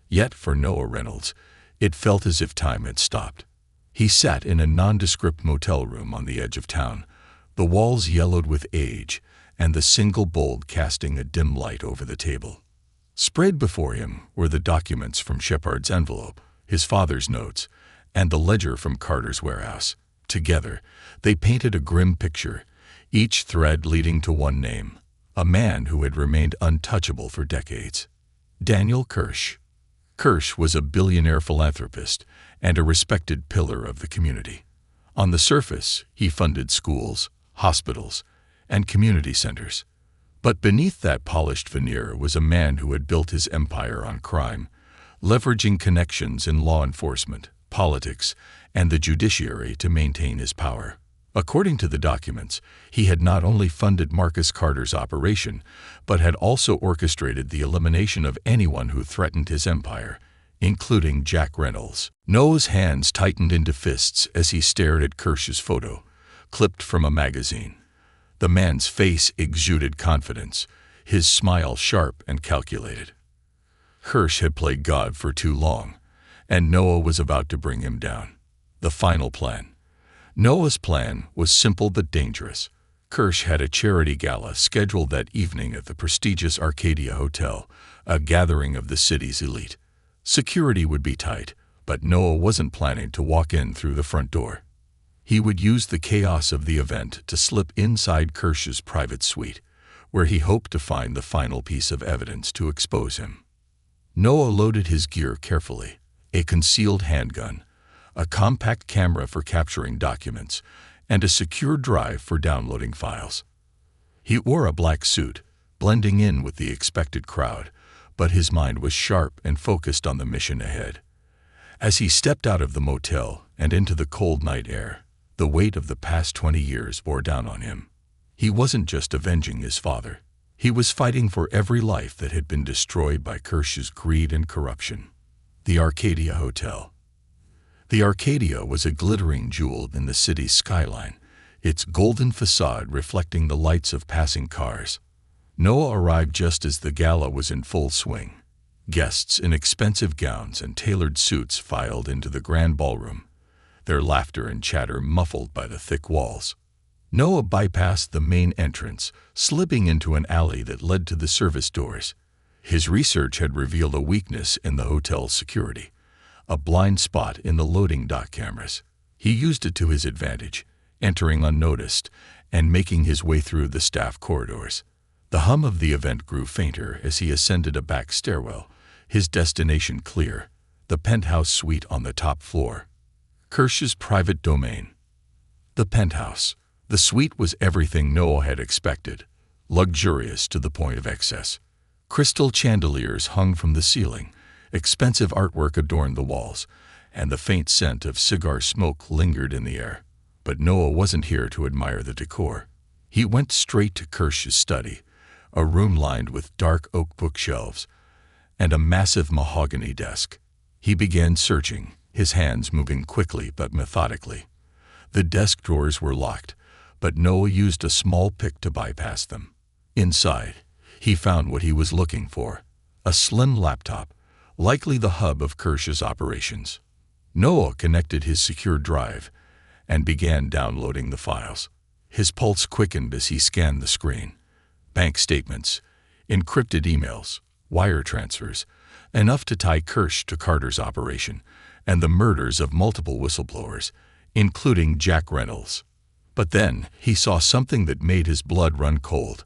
Yet for Noah Reynolds, it felt as if time had stopped. He sat in a nondescript motel room on the edge of town, the walls yellowed with age, and the single bulb casting a dim light over the table. Spread before him were the documents from Shepard's envelope, his father's notes, and the ledger from Carter's warehouse. Together, they painted a grim picture, each thread leading to one name, a man who had remained untouchable for decades. Daniel Kirsch. Kirsch was a billionaire philanthropist and a respected pillar of the community. On the surface, he funded schools, hospitals, and community centers. But beneath that polished veneer was a man who had built his empire on crime, leveraging connections in law enforcement, politics, and the judiciary to maintain his power. According to the documents, he had not only funded Marcus Carter's operation, but had also orchestrated the elimination of anyone who threatened his empire, including Jack Reynolds. Noah's hands tightened into fists as he stared at Kirsch's photo, clipped from a magazine. The man's face exuded confidence, his smile sharp and calculated. Kirsch had played God for too long, and Noah was about to bring him down. The final plan. Noah's plan was simple but dangerous. Kirsch had a charity gala scheduled that evening at the prestigious Arcadia Hotel, a gathering of the city's elite. Security would be tight, but Noah wasn't planning to walk in through the front door. He would use the chaos of the event to slip inside Kirsch's private suite, where he hoped to find the final piece of evidence to expose him. Noah loaded his gear carefully: a concealed handgun, a compact camera for capturing documents, and a secure drive for downloading files. He wore a black suit, blending in with the expected crowd, but his mind was sharp and focused on the mission ahead. As he stepped out of the motel and into the cold night air, the weight of the past 20 years bore down on him. He wasn't just avenging his father. He was fighting for every life that had been destroyed by Kirsch's greed and corruption. The Arcadia Hotel. The Arcadia was a glittering jewel in the city's skyline, its golden facade reflecting the lights of passing cars. Noah arrived just as the gala was in full swing. Guests in expensive gowns and tailored suits filed into the grand ballroom, their laughter and chatter muffled by the thick walls. Noah bypassed the main entrance, slipping into an alley that led to the service doors. His research had revealed a weakness in the hotel's security, a blind spot in the loading dock cameras. He used it to his advantage, entering unnoticed and making his way through the staff corridors. The hum of the event grew fainter as he ascended a back stairwell, his destination clear: the penthouse suite on the top floor. Kirsch's private domain. The penthouse. The suite was everything Noah had expected, luxurious to the point of excess. Crystal chandeliers hung from the ceiling, expensive artwork adorned the walls, and the faint scent of cigar smoke lingered in the air. But Noah wasn't here to admire the decor. He went straight to Kirsch's study, a room lined with dark oak bookshelves and a massive mahogany desk. He began searching, his hands moving quickly but methodically. The desk drawers were locked, but Noah used a small pick to bypass them. Inside, he found what he was looking for: a slim laptop, likely the hub of Kirsch's operations. Noah connected his secure drive and began downloading the files. His pulse quickened as he scanned the screen. Bank statements, encrypted emails, wire transfers, enough to tie Kirsch to Carter's operation and the murders of multiple whistleblowers, including Jack Reynolds. But then he saw something that made his blood run cold: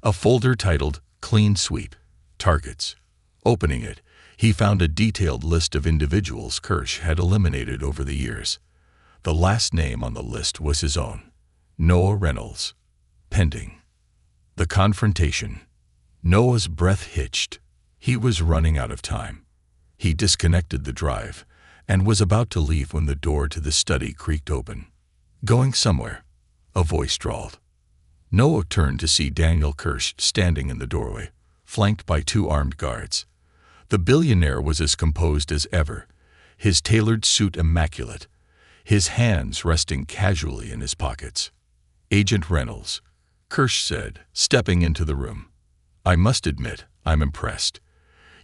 a folder titled Clean Sweep, Targets. Opening it, he found a detailed list of individuals Kirsch had eliminated over the years. The last name on the list was his own: Noah Reynolds. Pending. The confrontation. Noah's breath hitched. He was running out of time. He disconnected the drive and was about to leave when the door to the study creaked open. "Going somewhere?" a voice drawled. Noah turned to see Daniel Kirsch standing in the doorway, flanked by 2 armed guards. The billionaire was as composed as ever, his tailored suit immaculate, his hands resting casually in his pockets. "Agent Reynolds," Kirsch said, stepping into the room. "I must admit, I'm impressed.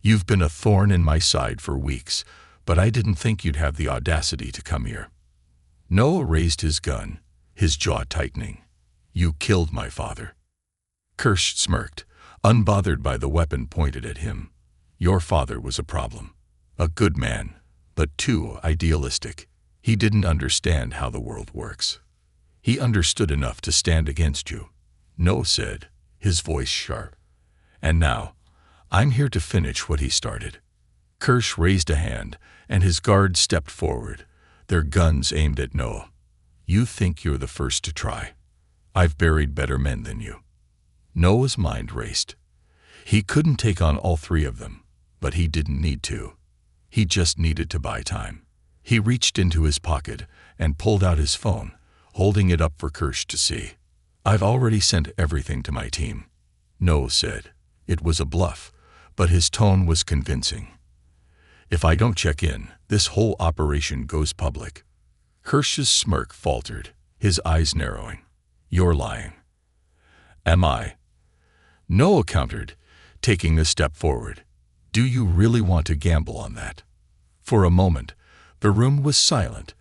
You've been a thorn in my side for weeks, but I didn't think you'd have the audacity to come here." Noah raised his gun, his jaw tightening. "You killed my father." Kirsch smirked, unbothered by the weapon pointed at him. "Your father was a problem. A good man, but too idealistic. He didn't understand how the world works. He understood enough to stand against you," Noah said, his voice sharp. "And now, I'm here to finish what he started." Kirsch raised a hand, and his guards stepped forward, their guns aimed at Noah. "You think you're the first to try. I've buried better men than you." Noah's mind raced. He couldn't take on all 3 of them, but he didn't need to. He just needed to buy time. He reached into his pocket and pulled out his phone, holding it up for Kirsch to see. "I've already sent everything to my team," Noah said. It was a bluff, but his tone was convincing. "If I don't check in, this whole operation goes public." Kirsch's smirk faltered, his eyes narrowing. "You're lying." "Am I?" Noah countered, taking a step forward. "Do you really want to gamble on that?" For a moment, the room was silent,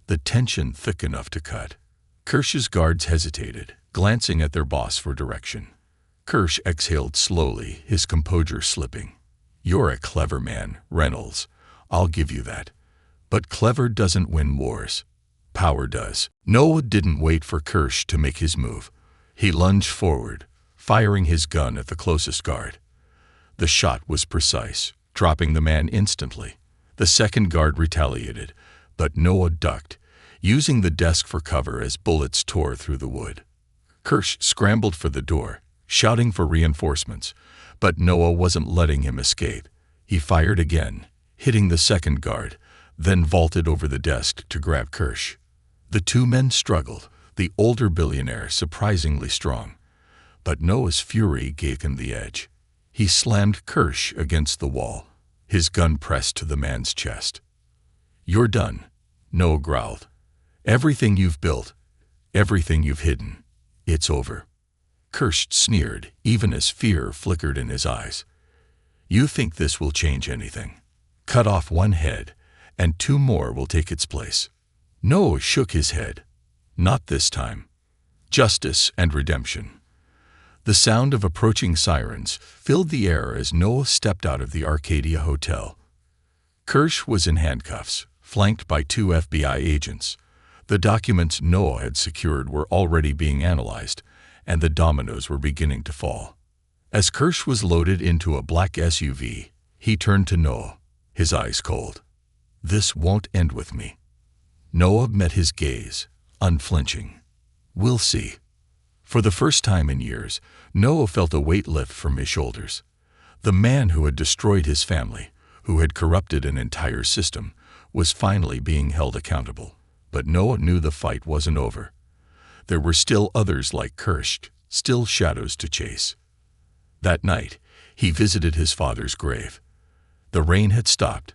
the tension thick enough to cut. Kirsch's guards hesitated, glancing at their boss for direction. Kirsch exhaled slowly, his composure slipping. "You're a clever man, Reynolds. I'll give you that. But clever doesn't win wars. Power does." Noah didn't wait for Kirsch to make his move. He lunged forward, firing his gun at the closest guard. The shot was precise, dropping the man instantly. The second guard retaliated, but Noah ducked, using the desk for cover as bullets tore through the wood. Kirsch scrambled for the door, shouting for reinforcements, but Noah wasn't letting him escape. He fired again, hitting the second guard, then vaulted over the desk to grab Kirsch. The two men struggled, the older billionaire surprisingly strong. But Noah's fury gave him the edge. He slammed Kirsch against the wall, his gun pressed to the man's chest. "You're done," Noah growled. "Everything you've built, everything you've hidden, it's over." Kirsch sneered, even as fear flickered in his eyes. "You think this will change anything? Cut off one head, and two more will take its place." Noah shook his head. "Not this time. Justice and redemption." The sound of approaching sirens filled the air as Noah stepped out of the Arcadia Hotel. Kirsch was in handcuffs, flanked by 2 FBI agents. The documents Noah had secured were already being analyzed, and the dominoes were beginning to fall. As Kirsch was loaded into a black SUV, he turned to Noah, his eyes cold. "This won't end with me." Noah met his gaze, unflinching. "We'll see." For the first time in years, Noah felt a weight lift from his shoulders. The man who had destroyed his family, who had corrupted an entire system, was finally being held accountable. But Noah knew the fight wasn't over. There were still others like Kirsch, still shadows to chase. That night, he visited his father's grave. The rain had stopped,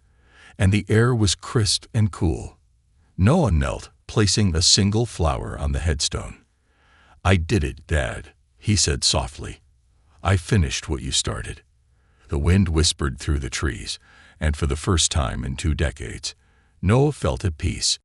and the air was crisp and cool. Noah knelt, placing a single flower on the headstone. "I did it, Dad," he said softly. "I finished what you started." The wind whispered through the trees, and for the first time in 2 decades, Noah felt at peace.